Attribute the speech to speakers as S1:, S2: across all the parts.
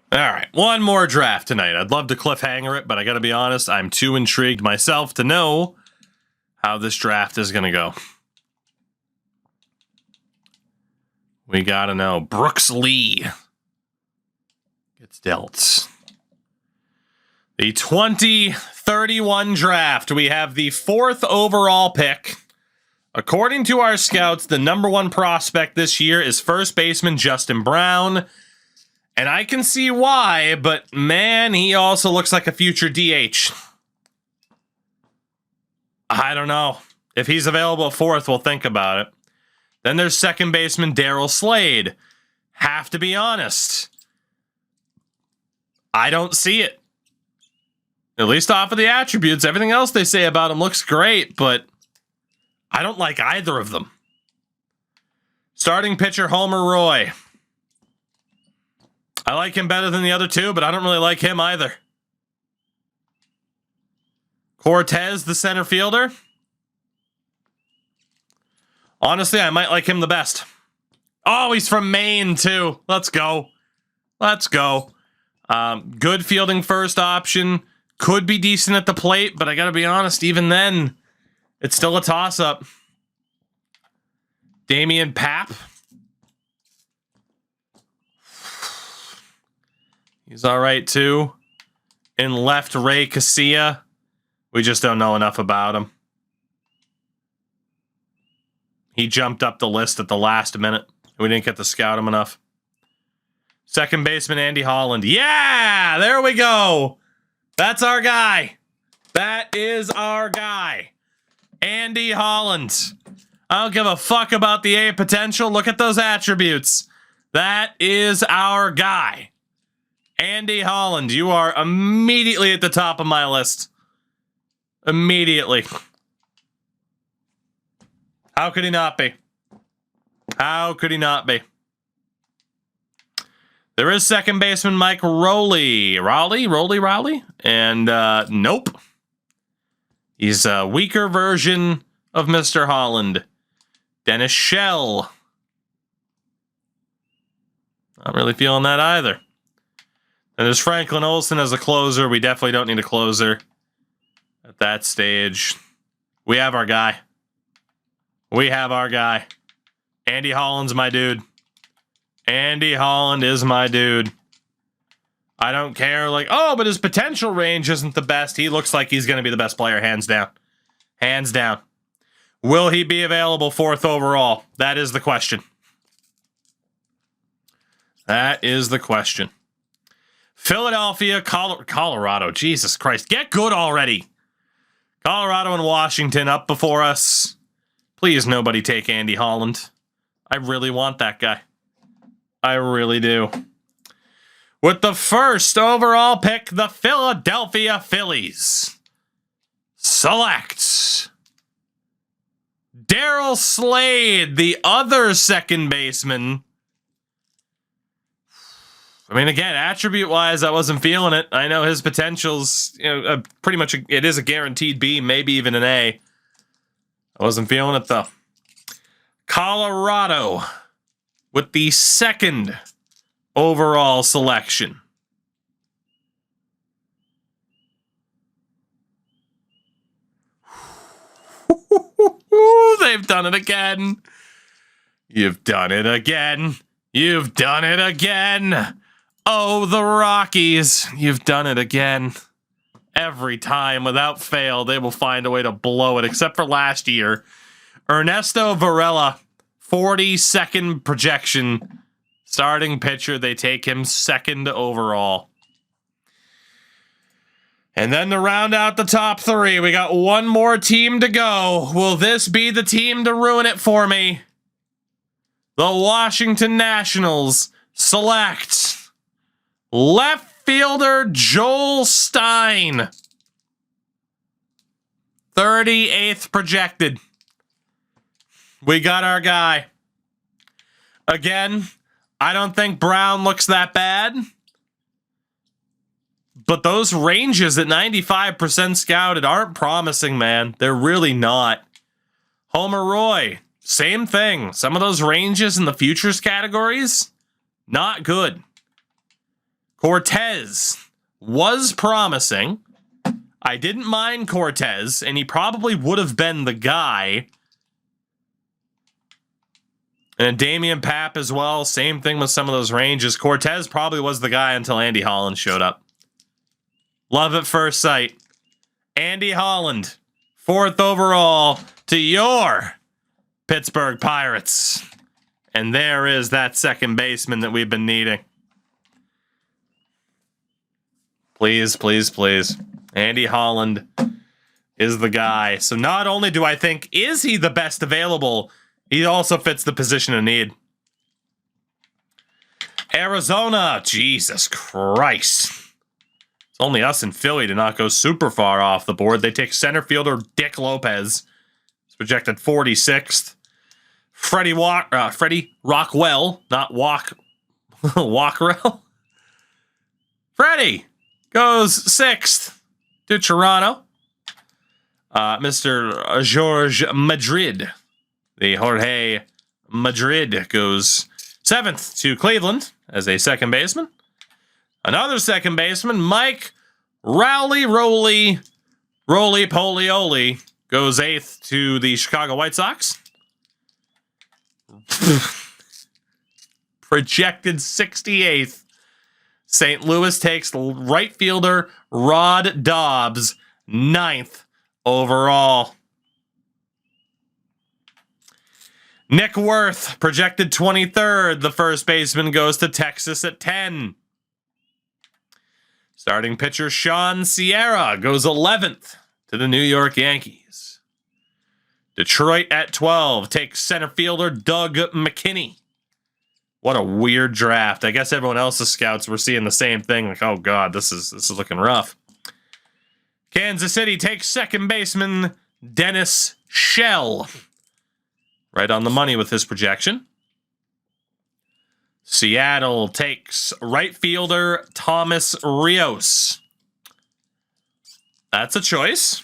S1: All right, one more draft tonight. I'd love to cliffhanger it, but I got to be honest, I'm too intrigued myself to know how this draft is going to go. We got to know. Brooks Lee gets dealt. The 2031 draft. We have the 4th overall pick. According to our scouts, the number 1 prospect this year is first baseman Justin Brown. And I can see why, but man, he also looks like a future DH. I don't know. If he's available at 4th, we'll think about it. Then there's second baseman Daryl Slade. Have to be honest, I don't see it. At least off of the attributes. Everything else they say about him looks great, but I don't like either of them. Starting pitcher Homer Roy. I like him better than the other two, but I don't really like him either. Cortez, the center fielder. Honestly, I might like him the best. Oh, he's from Maine, too. Let's go. Let's go. Good fielding first option. Could be decent at the plate, but I gotta be honest, even then, it's still a toss-up. Damian Papp. He's all right, too. In left, Ray Casilla. We just don't know enough about him. He jumped up the list at the last minute. We didn't get to scout him enough. Second baseman, Andy Holland. Yeah! There we go! That's our guy. That is our guy. Andy Holland. I don't give a fuck about the A potential. Look at those attributes. That is our guy. Andy Holland, you are immediately at the top of my list. Immediately. How could he not be? How could he not be? There is second baseman Mike Rowley. Rowley? And nope. He's a weaker version of Mr. Holland. Dennis Shell. Not really feeling that either. And there's Franklin Olsen as a closer. We definitely don't need a closer at that stage. We have our guy. We have our guy. Andy Holland's my dude. Andy Holland is my dude. I don't care, like, oh, but his potential range isn't the best. He looks like he's going to be the best player, hands down. Hands down. Will he be available 4th overall? That is the question. That is the question. Philadelphia, Colorado. Jesus Christ. Get good already. Colorado and Washington up before us. Please, nobody take Andy Holland. I really want that guy. I really do. With the 1st overall pick, the Philadelphia Phillies select Daryl Slade, the other second baseman. I mean, again, attribute-wise, I wasn't feeling it. I know his potential's, pretty much, it is a guaranteed B, maybe even an A. I wasn't feeling it, though. Colorado with the 2nd overall selection. They've done it again. You've done it again. You've done it again. Oh, the Rockies. You've done it again. Every time, without fail, they will find a way to blow it, except for last year. Ernesto Varela, 42nd projection. Starting pitcher, they take him 2nd overall. And then to round out the top 3, we got one more team to go. Will this be the team to ruin it for me? The Washington Nationals select left fielder Joel Stein. 38th projected. We got our guy. Again, I don't think Brown looks that bad. But those ranges at 95% scouted aren't promising, man. They're really not. Homer Roy, same thing. Some of those ranges in the futures categories, not good. Cortez was promising. I didn't mind Cortez, and he probably would have been the guy. And Damian Papp as well. Same thing with some of those ranges. Cortez probably was the guy until Andy Holland showed up. Love at first sight. Andy Holland, 4th overall to your Pittsburgh Pirates. And there is that second baseman that we've been needing. Please, please, please. Andy Holland is the guy. So not only do I think, is he the best available, he also fits the position of need. Arizona, Jesus Christ. It's only us and Philly to not go super far off the board. They take center fielder Dick Lopez. It's projected 46th. Freddie Rockwell, not Walkerell. Freddie goes 6th to Toronto. Mr. George Madrid, the Jorge Madrid, goes 7th to Cleveland as a second baseman. Another second baseman, Mike Roly Polioli, goes 8th to the Chicago White Sox. Projected 68th. St. Louis takes right fielder Rod Dobbs, 9th overall. Nick Worth, projected 23rd. The first baseman goes to Texas at 10. Starting pitcher Sean Sierra goes 11th to the New York Yankees. Detroit at 12 takes center fielder Doug McKinney. What a weird draft. I guess everyone else's scouts were seeing the same thing. Like, oh God, this is looking rough. Kansas City takes second baseman Dennis Shell. Right on the money with his projection. Seattle takes right fielder Thomas Rios. That's a choice.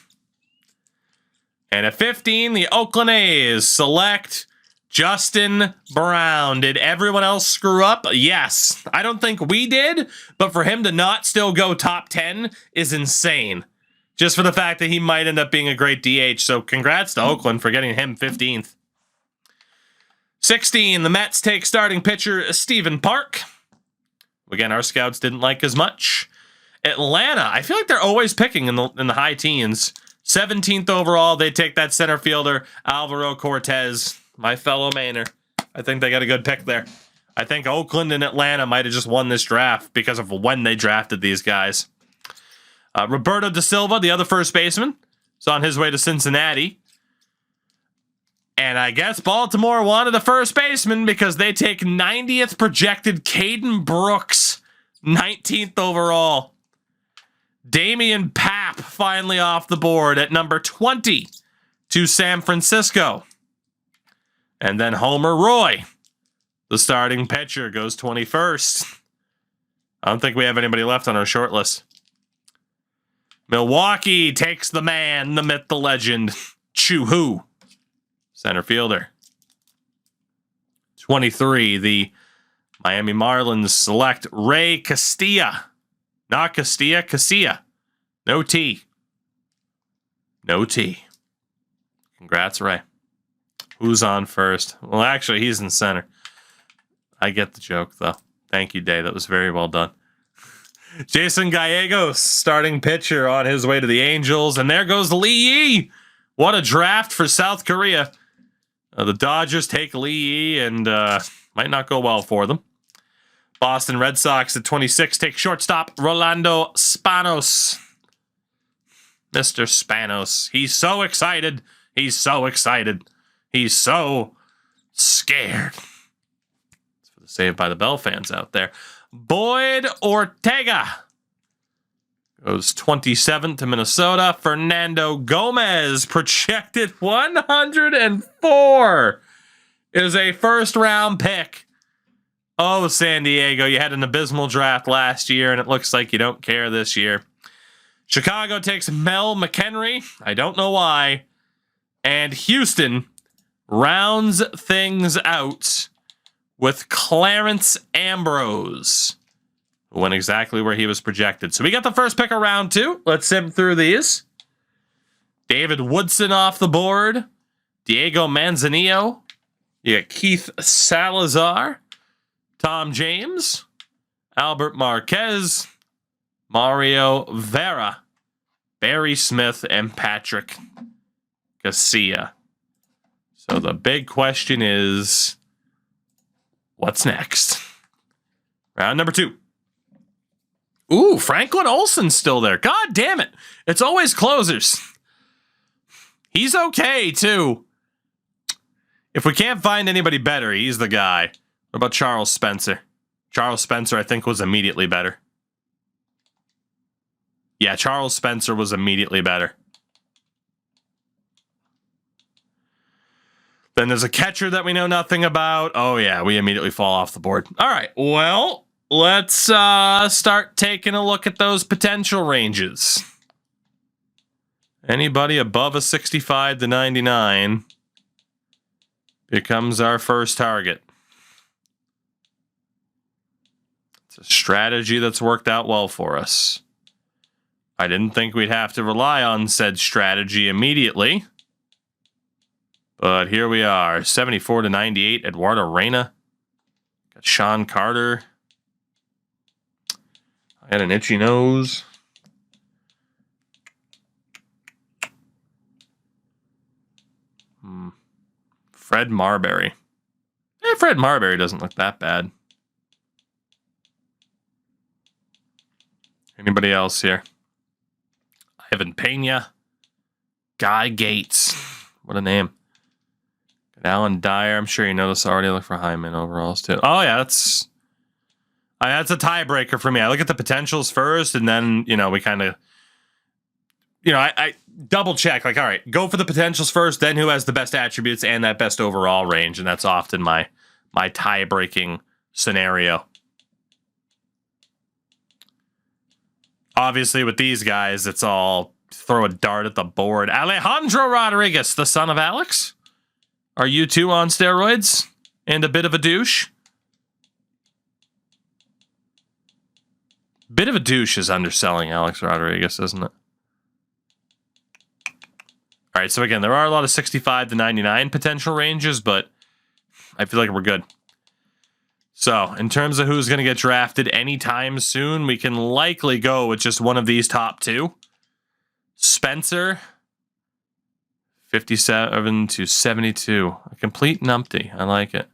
S1: And at 15, the Oakland A's select Justin Brown. Did everyone else screw up? Yes. I don't think we did, but for him to not still go top 10 is insane. Just for the fact that he might end up being a great DH. So congrats to Oakland for getting him 15th. 16, the Mets take starting pitcher Stephen Park. Again, our scouts didn't like as much. Atlanta, I feel like they're always picking in the high teens. 17th overall, they take that center fielder Alvaro Cortez, my fellow Mainer. I think they got a good pick there. I think Oakland and Atlanta might have just won this draft because of when they drafted these guys. Roberto Da Silva, the other first baseman, is on his way to Cincinnati. And I guess Baltimore wanted a first baseman because they take 90th projected Caden Brooks, 19th overall. Damian Papp finally off the board at number 20 to San Francisco. And then Homer Roy, the starting pitcher, goes 21st. I don't think we have anybody left on our short list. Milwaukee takes the man, the myth, the legend, Choo-Hoo. Center fielder. 23, the Miami Marlins select Ray Castilla. Not Castilla, Casilla. No T. No T. Congrats, Ray. Who's on first? Well, actually, he's in center. I get the joke, though. Thank you, Dave. That was very well done. Jason Gallegos, starting pitcher, on his way to the Angels. And there goes Lee Yi. What a draft for South Korea. The Dodgers take Lee Yi and might not go well for them. Boston Red Sox at 26 take shortstop Rolando Spanos. Mr. Spanos. He's so excited. He's so excited. He's so scared. That's for the Saved by the Bell fans out there. Boyd Ortega goes 27th to Minnesota. Fernando Gomez, projected 104, is a first-round pick. Oh, San Diego, you had an abysmal draft last year, and it looks like you don't care this year. Chicago takes Mel McHenry. I don't know why. And Houston rounds things out with Clarence Ambrose, who went exactly where he was projected. So we got the first pick of round 2. Let's sim through these. David Woodson off the board. Diego Manzanillo. You got Keith Salazar. Tom James. Albert Marquez. Mario Vera. Barry Smith, and Patrick Garcia. So the big question is, what's next? Round number 2. Ooh, Franklin Olson's still there. God damn it. It's always closers. He's okay, too. If we can't find anybody better, he's the guy. What about Charles Spencer? Charles Spencer, I think, was immediately better. Yeah, Charles Spencer was immediately better. Then there's a catcher that we know nothing about. Oh, yeah, we immediately fall off the board. All right, well, let's start taking a look at those potential ranges. Anybody above a 65 to 99 becomes our first target. It's a strategy that's worked out well for us. I didn't think we'd have to rely on said strategy immediately. But here we are. 74 to 98, Eduardo Reyna. Got Sean Carter. I had an itchy nose. Fred Marbury. Fred Marbury doesn't look that bad. Anybody else here? Ivan Pena. Guy Gates. What a name. Alan Dyer. I'm sure you know this already. I look for Hyman overalls, too. Oh, yeah, that's a tiebreaker for me. I look at the potentials first, and then, we kind of, I double check. Like, all right, go for the potentials first, then who has the best attributes and that best overall range, and that's often my tie-breaking scenario. Obviously, with these guys, it's all throw a dart at the board. Alejandro Rodriguez, the son of Alex. Are you two on steroids and a bit of a douche? Bit of a douche is underselling Alex Rodriguez, isn't it? All right, so again, there are a lot of 65 to 99 potential ranges, but I feel like we're good. So, in terms of who's going to get drafted anytime soon, we can likely go with just one of these top 2. Spencer, 57 to 72. A complete numpty. I like it.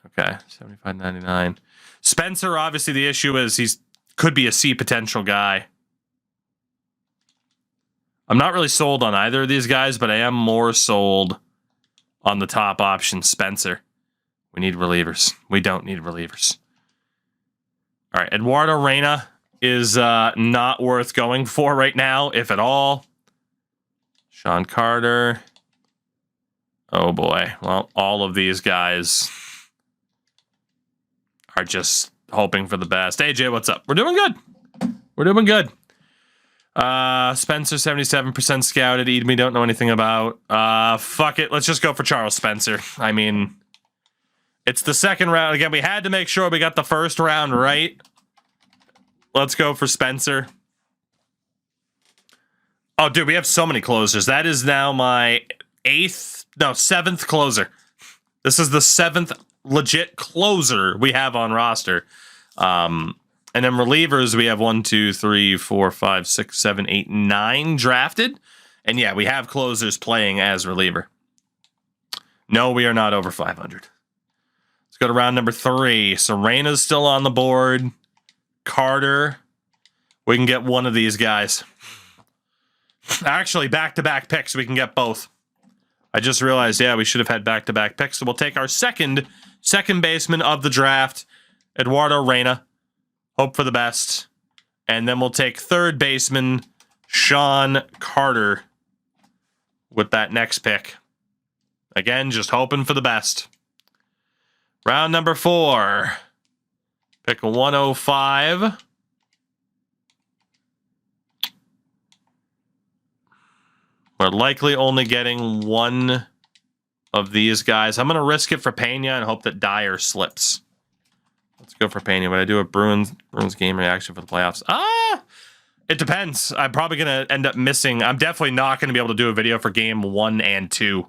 S1: Okay, 75.99. Spencer, obviously the issue is he's could be a C potential guy. I'm not really sold on either of these guys, but I am more sold on the top option, Spencer. We need relievers. We don't need relievers. All right, Eduardo Reyna is not worth going for right now, if at all. Sean Carter. Oh, boy. Well, all of these guys are just hoping for the best. AJ, what's up? We're doing good. We're doing good. Spencer, 77% scouted. Eden, we don't know anything about. Fuck it. Let's just go for Charles Spencer. I mean, it's the second round. Again, we had to make sure we got the first round right. Let's go for Spencer. Oh, dude, we have so many closers. That is now my 7th closer. This is the 7th legit closer we have on roster. And then relievers, we have 1, 2, 3, 4, 5, 6, 7, 8, 9 drafted. And yeah, we have closers playing as reliever. No, we are not over 500. Let's go to round number 3. Serena's still on the board. Carter. We can get one of these guys. Actually, back-to-back picks. We can get both. I just realized, yeah, we should have had back-to-back picks. So we'll take our second baseman of the draft, Eduardo Reyna. Hope for the best. And then we'll take third baseman, Sean Carter, with that next pick. Again, just hoping for the best. Round number 4. Pick 105. We're likely only getting one of these guys. I'm going to risk it for Pena and hope that Dyer slips. Let's go for Pena. Would I do a Bruins game reaction for the playoffs? It depends. I'm probably going to end up missing. I'm definitely not going to be able to do a video for game 1 and 2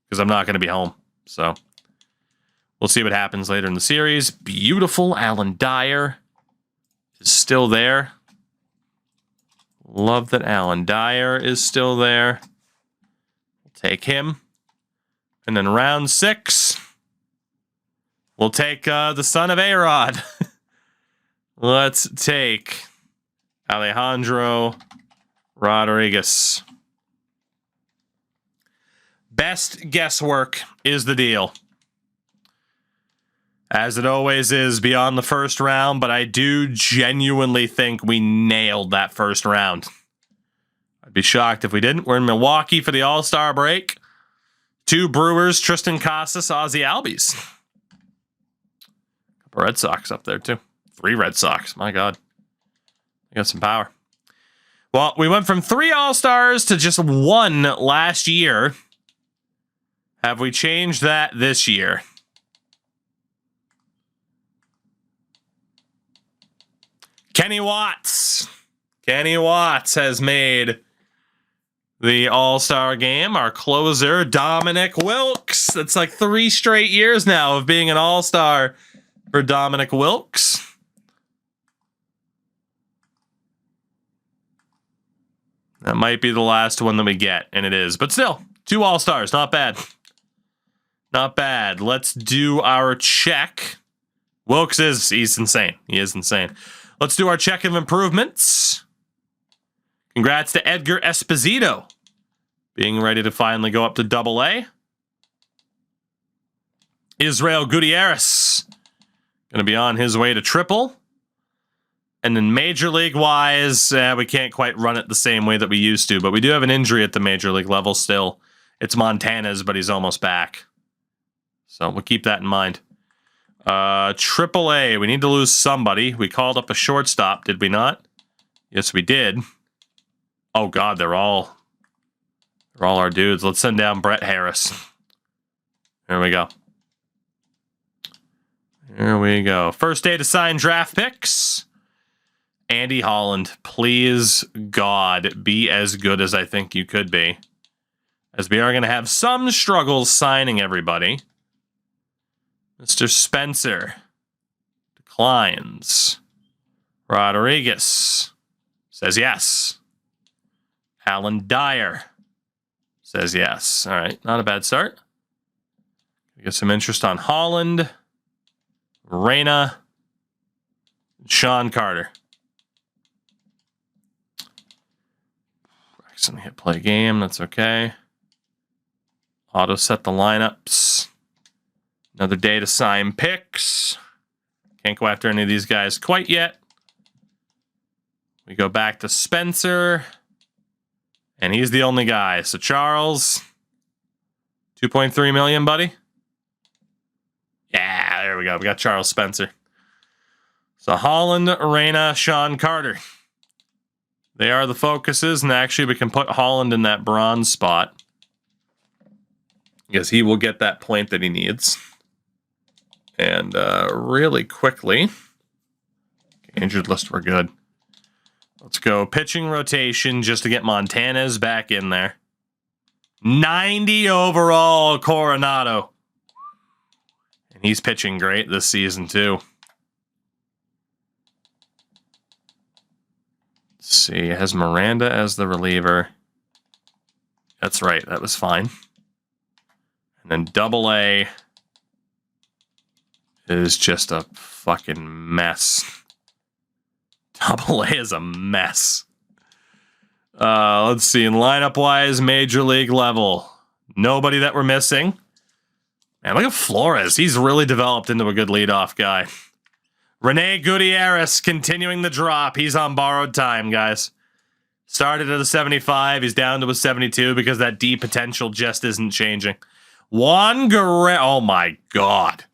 S1: because I'm not going to be home. So we'll see what happens later in the series. Beautiful. Alan Dyer is still there. Love that Alan Dyer is still there. We'll take him. And then round 6, we'll take the son of A-Rod. Let's take Alejandro Rodriguez. Best guesswork is the deal. As it always is beyond the first round, but I do genuinely think we nailed that first round. I'd be shocked if we didn't. We're in Milwaukee for the All-Star break. 2 Brewers, Tristan Casas, Ozzy Albies. Couple Red Sox up there, too. 3 Red Sox. My God. They got some power. Well, we went from 3 All-Stars to just 1 last year. Have we changed that this year? Kenny Watts. Kenny Watts has made the All-Star game. Our closer, Dominic Wilkes. That's like 3 straight years now of being an All-Star for Dominic Wilkes. That might be the last one that we get, and it is. But still, 2 All-Stars. Not bad. Not bad. Let's do our check. Wilkes he's insane. He is insane. Let's do our check of improvements. Congrats to Edgar Esposito being ready to finally go up to AA. Israel Gutierrez going to be on his way to triple. And then Major League-wise, we can't quite run it the same way that we used to, but we do have an injury at the Major League level still. It's Montana's, but he's almost back. So we'll keep that in mind. AAA, we need to lose somebody. We called up a shortstop, did we not? Yes, we did. Oh, God, they're all our dudes. Let's send down Brett Harris. There we go. Here we go. First day to sign draft picks. Andy Holland, please, God, be as good as I think you could be. As we are going to have some struggles signing everybody. Mr. Spencer declines. Rodriguez says yes. Alan Dyer says yes. All right, not a bad start. We get some interest on Holland, Reyna, Sean Carter. Accidentally hit play game. That's okay. Auto set the lineups. Another day to sign picks. Can't go after any of these guys quite yet. We go back to Spencer. And he's the only guy. So Charles, 2.3 million, buddy. Yeah, there we go. We got Charles Spencer. So Holland, Reyna, Sean Carter. They are the focuses, and actually we can put Holland in that bronze spot. Because he will get that point that he needs. And really quickly, injured list, we're good. Let's go pitching rotation just to get Montana's back in there. 90 overall Coronado. And he's pitching great this season too. Let's see, it has Miranda as the reliever. That's right, that was fine. And then AA is just a fucking mess. AA is a mess. Let's see. In lineup-wise, Major League level. Nobody that we're missing. Man, look at Flores. He's really developed into a good leadoff guy. Rene Gutierrez continuing the drop. He's on borrowed time, guys. Started at a 75. He's down to a 72 because that D potential just isn't changing. Juan Guerrero. Oh, my God.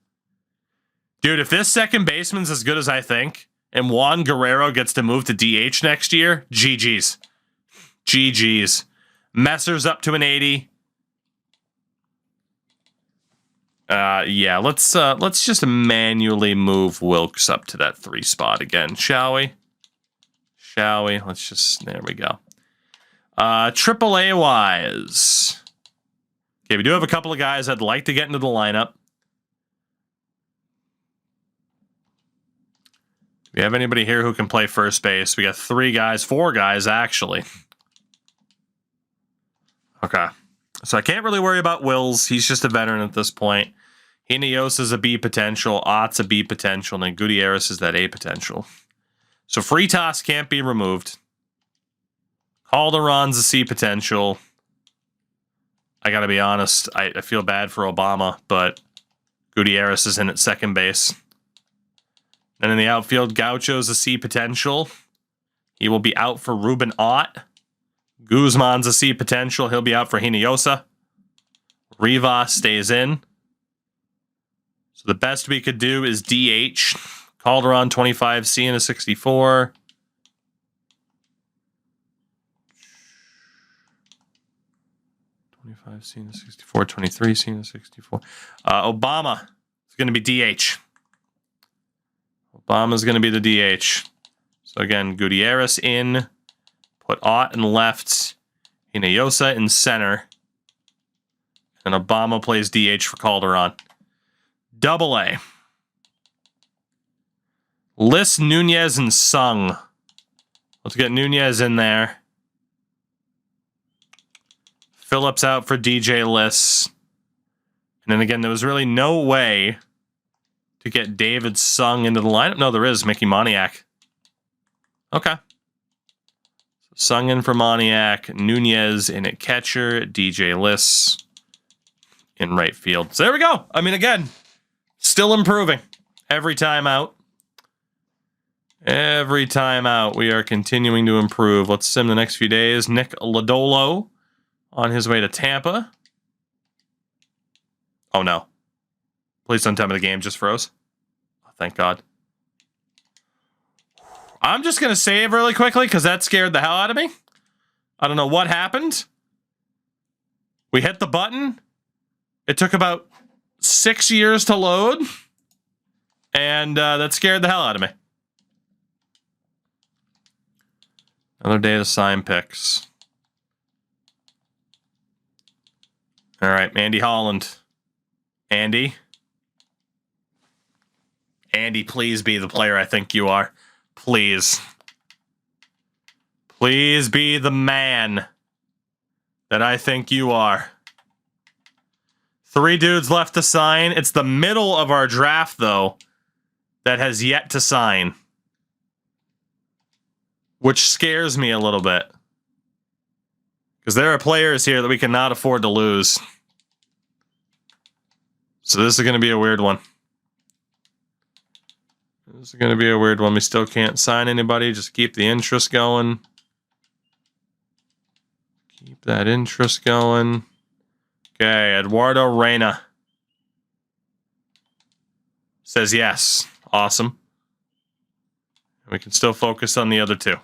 S1: Dude, if this second baseman's as good as I think, and Juan Guerrero gets to move to DH next year, GG's. GG's. Messer's up to an 80. Yeah, let's just manually move Wilkes up to that 3 spot again, shall we? Shall we? Let's just, there we go. AAA wise. Okay, we do have a couple of guys I'd like to get into the lineup. Do we have anybody here who can play first base? We got 3 guys, 4 guys actually. Okay. So I can't really worry about Wills. He's just a veteran at this point. Hinojosa is a B potential. Ott's a B potential. And then Gutierrez is that A potential. So Fritas can't be removed. Calderon's a C potential. I got to be honest. I feel bad for Obama, but Gutierrez is in at second base. And in the outfield, Gaucho's a C potential. He will be out for Ruben Ott. Guzman's a C potential. He'll be out for Hinojosa. Rivas stays in. So the best we could do is DH. Calderon, 25C and a 64. C and a 64, 23 C and a 64. Obama is going to be DH. Obama's going to be the DH. So again, Gutierrez in. Put Ott in left. Hinojosa in center. And Obama plays DH for Calderon. AA. List, Nunez, and Sung. Let's get Nunez in there. Phillips out for DJ Liss. And then again, there was really no way to get David Sung into the lineup. No, there is. Mickey Moniak. Okay. So Sung in for Moniak. Nunez in at catcher. DJ Liss in right field. So there we go. I mean, again, still improving. Every time out. Every time out, we are continuing to improve. Let's sim the next few days. Nick Lodolo on his way to Tampa. Oh, no. Please don't tell me the game just froze. Oh, thank God. I'm just going to save really quickly because that scared the hell out of me. I don't know what happened. We hit the button. It took about 6 years to load. And that scared the hell out of me. Another day to sign picks. All right, Andy Holland. Andy, please be the player I think you are. Please. Please be the man that I think you are. 3 dudes left to sign. It's the middle of our draft, though, that has yet to sign. Which scares me a little bit. Because there are players here that we cannot afford to lose. So this is going to be a weird one. This is going to be a weird one. We still can't sign anybody. Just keep the interest going. Keep that interest going. Okay, Eduardo Reyna. Says yes. Awesome. We can still focus on the other 2.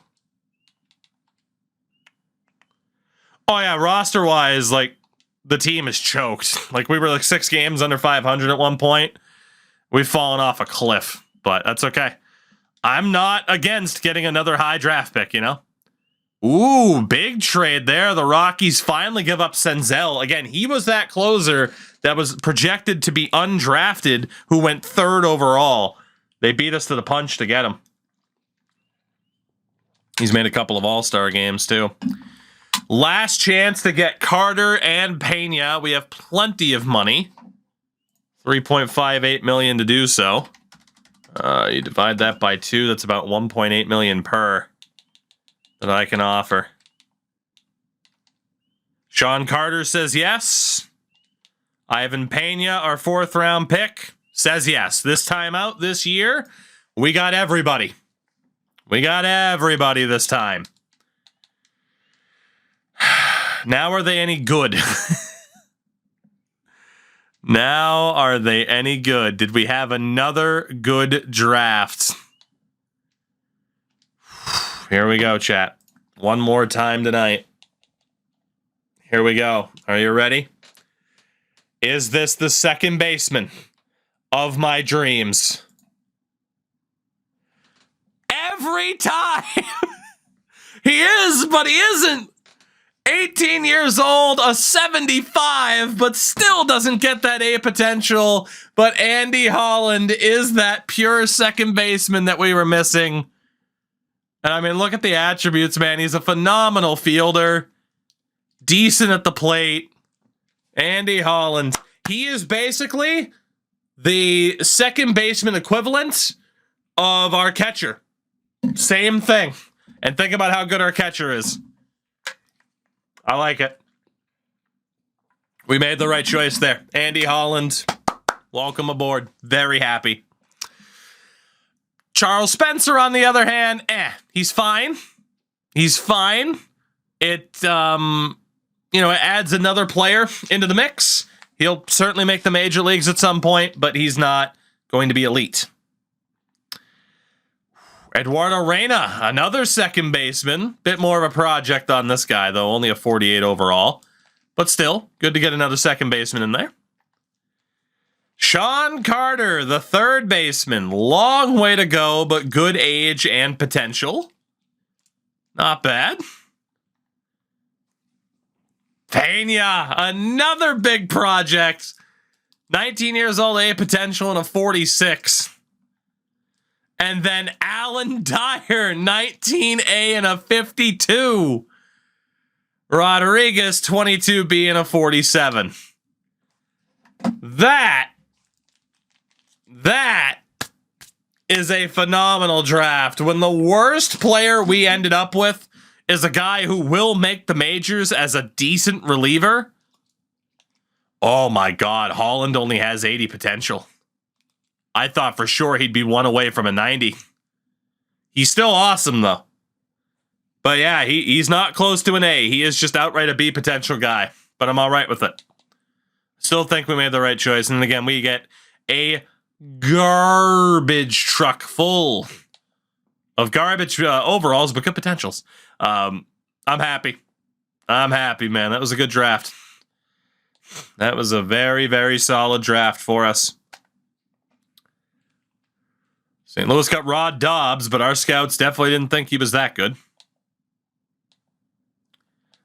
S1: Oh, yeah, roster-wise, like, the team is choked. Like, we were, like, 6 games under 500 at one point. We've fallen off a cliff, but that's okay. I'm not against getting another high draft pick, you know? Ooh, big trade there. The Rockies finally give up Senzel. Again, he was that closer that was projected to be undrafted who went 3rd overall. They beat us to the punch to get him. He's made a couple of all-star games, too. Last chance to get Carter and Pena. We have plenty of money. $3.58 million to do so. You divide that by 2. That's about $1.8 million per that I can offer. Sean Carter says yes. Ivan Pena, our 4th round pick, says yes. This time out this year, we got everybody. We got everybody this time. Now are they any good? Now are they any good? Did we have another good draft? Here we go, chat. One more time tonight. Here we go. Are you ready? Is this the second baseman of my dreams? Every time! He is, but he isn't. 18 years old, a 75, but still doesn't get that A potential. But Andy Holland is that pure second baseman that we were missing. And I mean, look at the attributes, man. He's a phenomenal fielder. Decent at the plate. Andy Holland. He is basically the second baseman equivalent of our catcher. Same thing. And think about how good our catcher is. I like it. We made the right choice there. Andy Holland, welcome aboard. Very happy. Charles Spencer, on the other hand, he's fine. He's fine. It, it adds another player into the mix. He'll certainly make the major leagues at some point, but he's not going to be elite. Eduardo Reyna, another second baseman. Bit more of a project on this guy, though. Only a 48 overall. But still, good to get another second baseman in there. Sean Carter, the third baseman. Long way to go, but good age and potential. Not bad. Pena, another big project. 19 years old, A potential, and a 46. And then Alan Dyer, 19A and a 52. Rodriguez, 22B and a 47. That is a phenomenal draft. When the worst player we ended up with is a guy who will make the majors as a decent reliever. Oh my God, Holland only has 80 potential. I thought for sure he'd be one away from a 90. He's still awesome, though. But yeah, he's not close to an A. He is just outright a B potential guy. But I'm all right with it. Still think we made the right choice. And again, we get a garbage truck full of garbage overalls, but good potentials. I'm happy. I'm happy, man. That was a good draft. That was a very, very solid draft for us. St. Louis got Rod Dobbs, but our scouts definitely didn't think he was that good.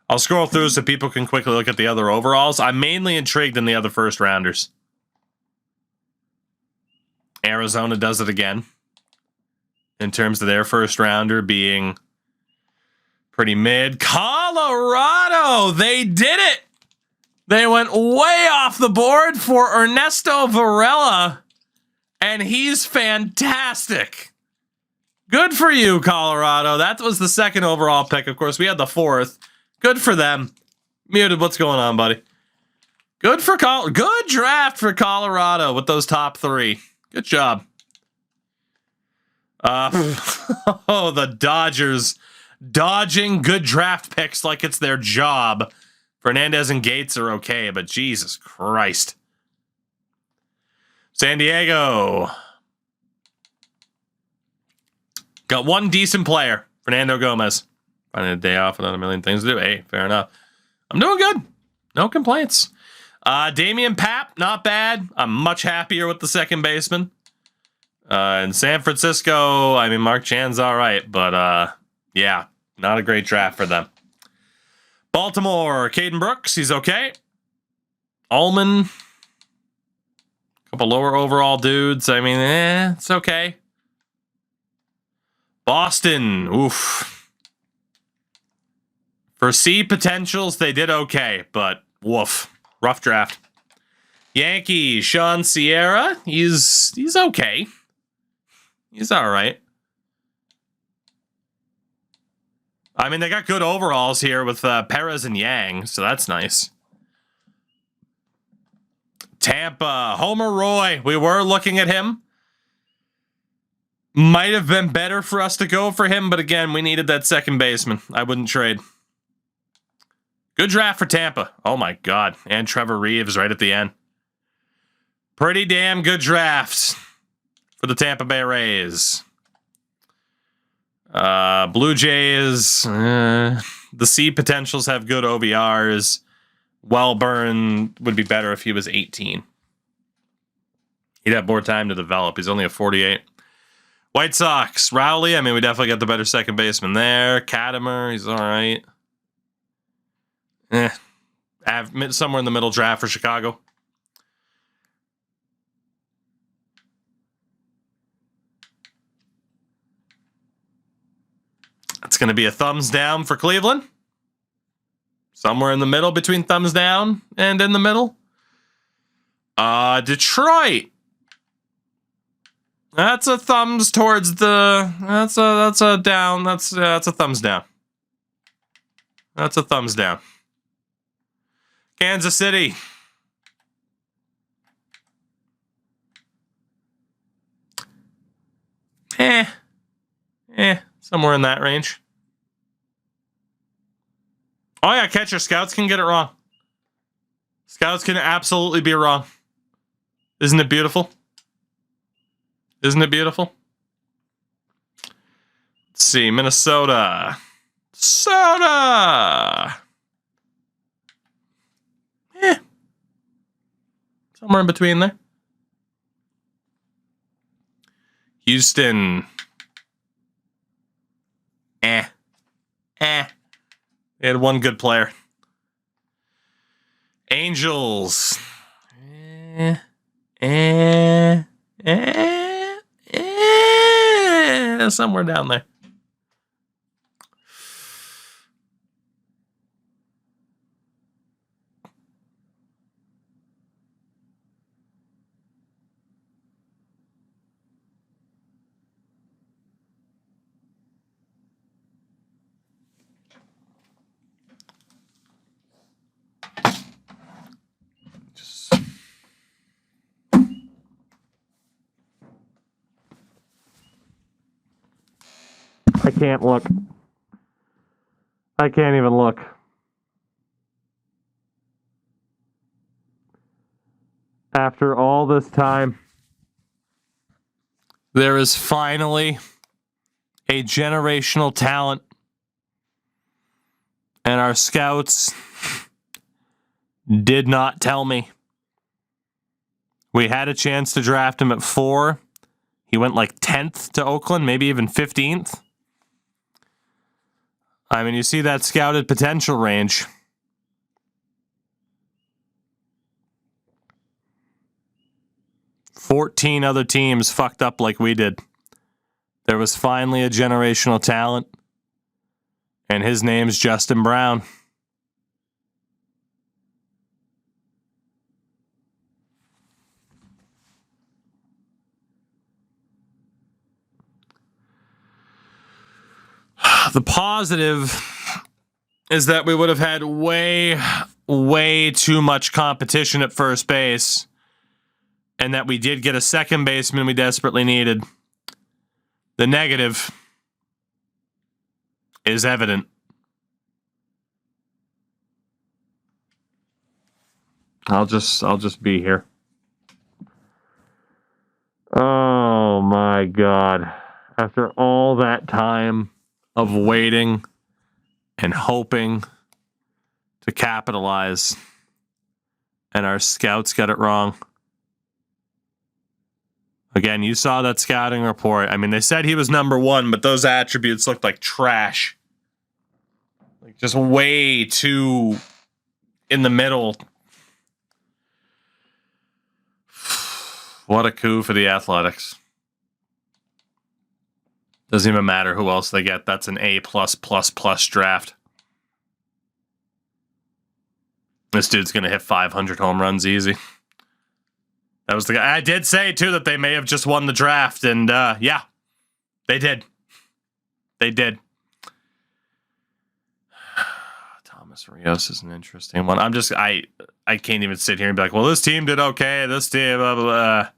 S1: I'll scroll through so people can quickly look at the other overalls. I'm mainly intrigued in the other first rounders. Arizona does it again. In terms of their first rounder being pretty mid. Colorado! They did it! They went way off the board for Ernesto Varela. And he's fantastic. Good for you, Colorado. That was the second overall pick. Of course, we had the fourth. Good for them. Muted, what's going on, buddy? Good draft for Colorado with those top three. Good job. Oh, the Dodgers dodging good draft picks like it's their job. Fernandez and Gates are okay, but Jesus Christ. San Diego. Got one decent player. Fernando Gomez. Finding a day off without a million things to do. Hey, fair enough. I'm doing good. No complaints. Damian Papp, not bad. I'm much happier with the second baseman. In San Francisco, I mean, Mark Chan's all right, but yeah, not a great draft for them. Baltimore, Caden Brooks, he's okay. Allman, couple lower overall dudes. I mean, it's okay. Boston, oof. For C potentials, they did okay, but woof. Rough draft. Yankees, Sean Sierra, he's okay. He's all right. I mean, they got good overalls here with Perez and Yang, so that's nice. Tampa, Homer Roy. We were looking at him. Might have been better for us to go for him, but again, we needed that second baseman. I wouldn't trade. Good draft for Tampa. Oh my God. And Trevor Reeves right at the end. Pretty damn good drafts for the Tampa Bay Rays. Blue Jays. The C potentials have good OBRs. Welburn would be better if he was 18. He'd have more time to develop. He's only a 48. White Sox, Rowley. I mean, we definitely got the better second baseman there. Katimer, he's all right. Somewhere in the middle draft for Chicago. It's going to be a thumbs down for Cleveland. Somewhere in the middle between thumbs down and in the middle. Detroit. That's a thumbs towards the. That's a down. That's a thumbs down. That's a thumbs down. Kansas City. Somewhere in that range. Oh yeah, catcher. Scouts can get it wrong. Scouts can absolutely be wrong. Isn't it beautiful? Isn't it beautiful? Let's see, Minnesota. Soda. Somewhere in between there. Houston. They had one good player. Angels. Somewhere down there. I can't look. I can't even look. After all this time, there is finally a generational talent. And our scouts did not tell me. We had a chance to draft him at 4. He went like 10th to Oakland, maybe even 15th. I mean, you see that scouted potential range. "14 other teams fucked up like we did. There was finally a generational talent, and his name's Justin Brown. The positive is that we would have had way too much competition at first base, and that we did get a second baseman we desperately needed. The negative is evident. I'll just be here. Oh my God. After all that time of waiting and hoping to capitalize, and our scouts got it wrong. Again, you saw that scouting report. I mean, they said he was number 1, but those attributes looked like trash. Like just way too in the middle. What a coup for the Athletics. Doesn't even matter who else they get. That's an A+++ draft. This dude's going to hit 500 home runs easy. That was the guy. I did say, too, that they may have just won the draft. And, yeah, they did. They did. Thomas Rios is an interesting one. I can't even sit here and be like, well, this team did okay. This team, blah, blah, blah.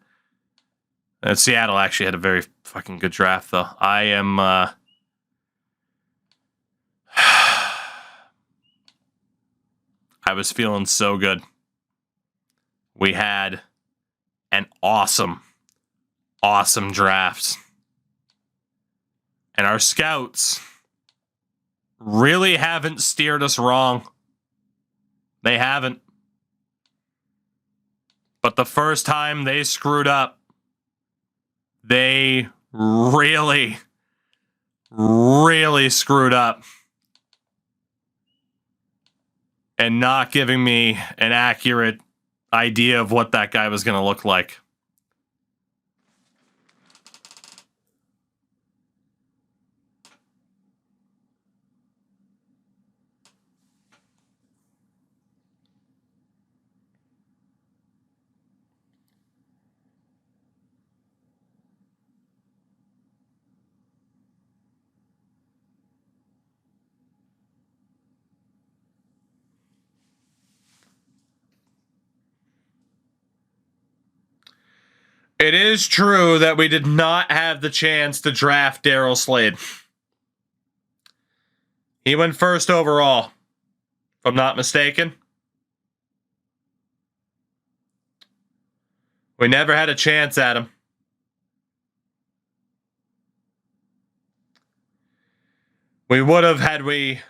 S1: And Seattle actually had a very fucking good draft, though. I am... I was feeling so good. We had an awesome draft. And our scouts really haven't steered us wrong. They haven't. But the first time they screwed up, they really, really screwed up. And not giving me an accurate idea of what that guy was going to look like. It is true that we did not have the chance to draft Daryl Slade. He went first overall, if I'm not mistaken. We never had a chance at him. We would have had we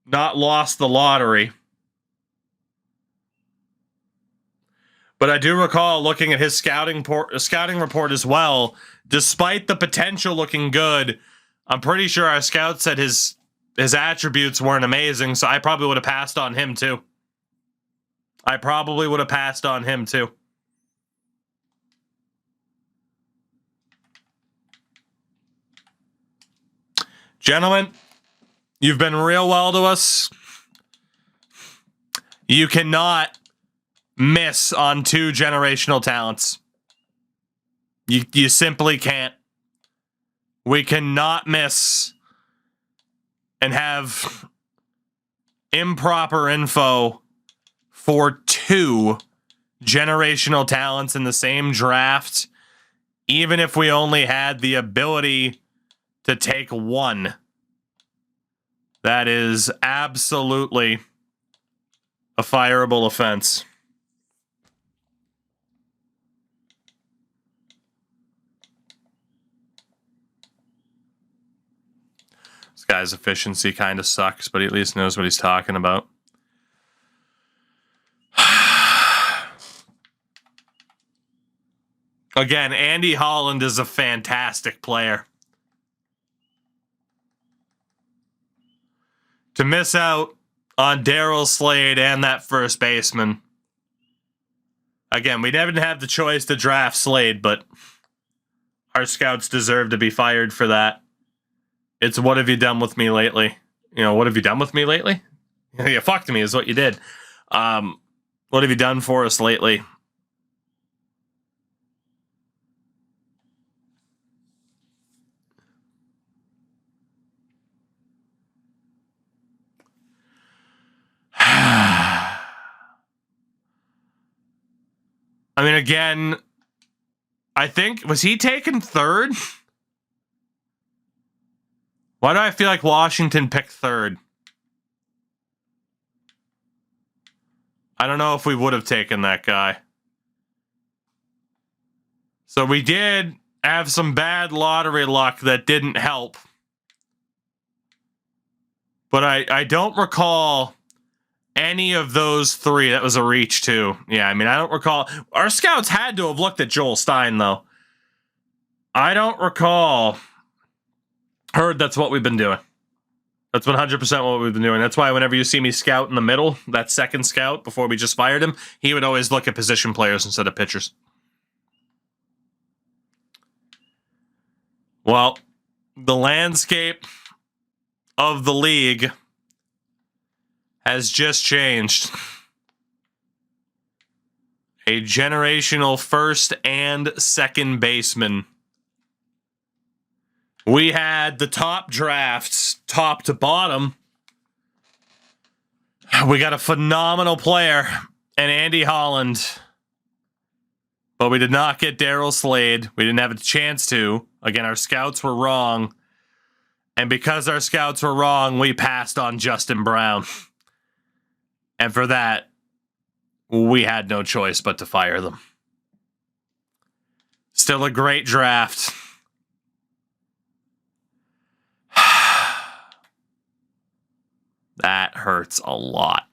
S1: not lost the lottery. But I do recall looking at his scouting report as well. Despite the potential looking good, I'm pretty sure our scouts said his attributes weren't amazing, so I probably would have passed on him too. Gentlemen, you've been real well to us. You cannot miss on 2 generational talents. You simply can't. We cannot miss and have improper info for 2 generational talents in the same draft, even if we only had the ability to take 1. That is absolutely a fireable offense. This guy's efficiency kind of sucks, but he at least knows what he's talking about. Again, Andy Holland is a fantastic player. To miss out on Daryl Slade and that first baseman. Again, we didn't have the choice to draft Slade, but our scouts deserve to be fired for that. It's what have you done with me lately? You know, what have you done with me lately? You fucked me is what you did. What have you done for us lately? I mean, again, I think, was he taken 3rd? Why do I feel like Washington picked 3rd? I don't know if we would have taken that guy. So we did have some bad lottery luck that didn't help. But I don't recall any of those 3. That was a reach too. Yeah, I mean, I don't recall. Our scouts had to have looked at Joel Stein, though. I don't recall. Heard that's what we've been doing. That's 100% what we've been doing. That's why whenever you see me scout in the middle, that second scout before we just fired him, he would always look at position players instead of pitchers. Well, the landscape of the league has just changed. A generational first and second baseman. We had the top drafts, top to bottom. We got a phenomenal player in Andy Holland. But we did not get Daryl Slade. We didn't have a chance to. Again, our scouts were wrong. And because our scouts were wrong, we passed on Justin Brown. And for that, we had no choice but to fire them. Still a great draft. That hurts a lot.